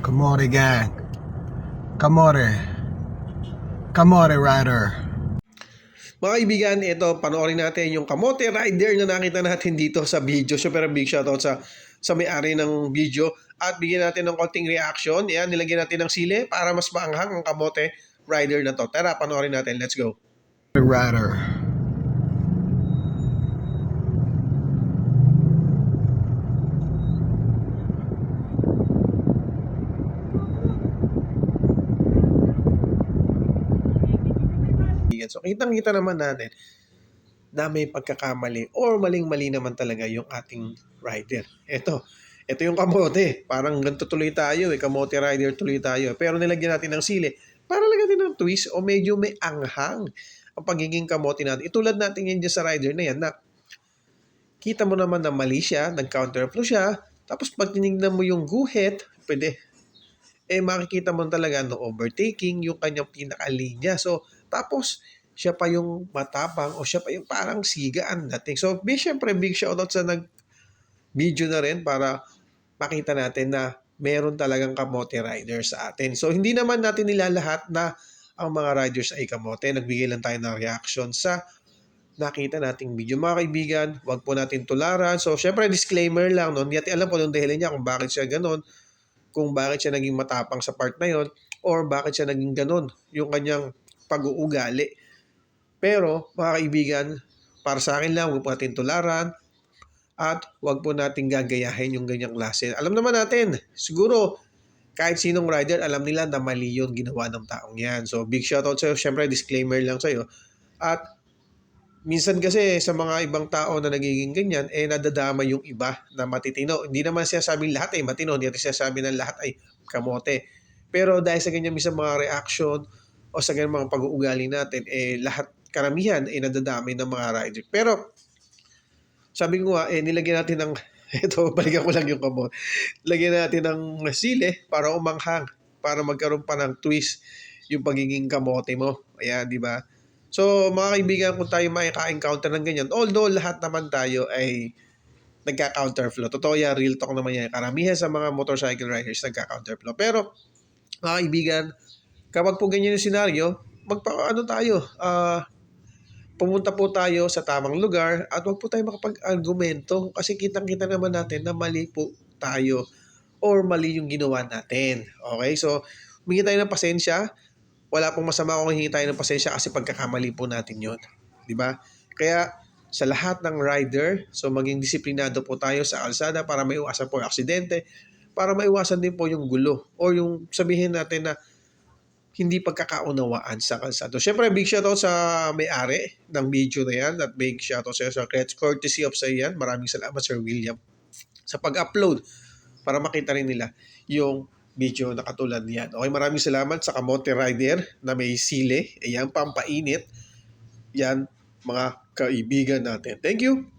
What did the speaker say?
Kamore gang. Kamore. Kamore rider. Mga kaibigan, ito, panoorin natin yung kamote rider na nakita natin dito sa video. Super big shoutout sa may-ari ng video. At bigyan natin ng konting reaction. Yan, nilagyan natin ng sili para mas maanghang ang kamote rider na to. Tara, panoorin natin. Let's go. Rider. So, kitang-kita naman natin na may pagkakamali or maling-mali naman talaga yung ating rider. Ito yung kamote. Parang ganito tuloy tayo kamote rider tuloy tayo. Pero nilagyan natin ng sili para lagyan natin ng twist o medyo may anghang ang pagiging kamote natin. Itulad natin yan dyan sa rider na yan na kita mo naman na mali siya, nag-counterflow siya, tapos pag tinignan mo yung guhit, pwede, makikita mo talaga no overtaking yung kanyang pinakalinya. So, tapos, siya pa yung matapang o siya pa yung parang sigaan dating. So, syempre, big shoutout sa nag-video na rin para makita natin na meron talagang kamote riders sa atin. So, hindi naman natin nilalahat na ang mga riders ay kamote. Nagbigay lang tayo ng reaction sa nakita nating video. Mga kaibigan, wag po natin tularan. So, syempre, disclaimer lang. No? Hindi natin alam po yung dahilan niya kung bakit siya ganon, kung bakit siya naging matapang sa part na yon, or bakit siya naging ganon, yung kanyang pag-uugali. Pero, mga kaibigan, para sa akin lang, huwag po natin tularan at huwag po natin gagayahin yung ganyang klase. Alam naman natin, siguro, kahit sinong rider, alam nila na mali yun ginawa ng taong yan. So, big shoutout sa'yo. Siyempre, disclaimer lang sa'yo. At minsan kasi sa mga ibang tao na nagiging ganyan, nadadama yung iba na matitino. Hindi naman siya sabing lahat ay matino, hindi natin siya sabi na lahat ay kamote. Pero dahil sa ganyan minsan mga reaction o sa ganyan mga pag-uugali natin, lahat karamihan nadadamay ng mga rider. Pero sabi ko nga, nilagyan natin ng, ito, balikan ko lang yung kamote. Lagyan natin ng sili para umanghang, para magkaroon pa ng twist yung pagiging kamote mo. Ayan, di ba? So, mga kaibigan, kung tayo makaka-encounter ng ganyan, although lahat naman tayo ay nagka-counterflow. Totoo yan, real talk naman yan. Karamihan sa mga motorcycle riders nagka-counterflow. Pero, mga kaibigan, kapag po ganyan yung senaryo, pumunta po tayo sa tamang lugar at huwag po tayo makapag-argumento kasi kitang-kita naman natin na mali po tayo or mali yung ginawa natin. Okay? So, humingi tayo ng pasensya. Wala pong masama kung hihingi tayo ng pasensya kasi pagkakamali po natin yun. Diba? Kaya sa lahat ng rider, so maging disiplinado po tayo sa kalsada para maiwasan po yung aksidente, para maiwasan din po yung gulo or yung sabihin natin na hindi pagkakaunawaan sa kalsada. Siyempre, big shoutout sa may-ari ng video na yan at big shoutout sa courtesy of sa yan. Maraming salamat, Sir William, sa pag-upload para makita rin nila yung video na katulad niyan. Okay, maraming salamat sa kamote rider na may sili. Ayan, pampainit. Yan, mga kaibigan natin. Thank you!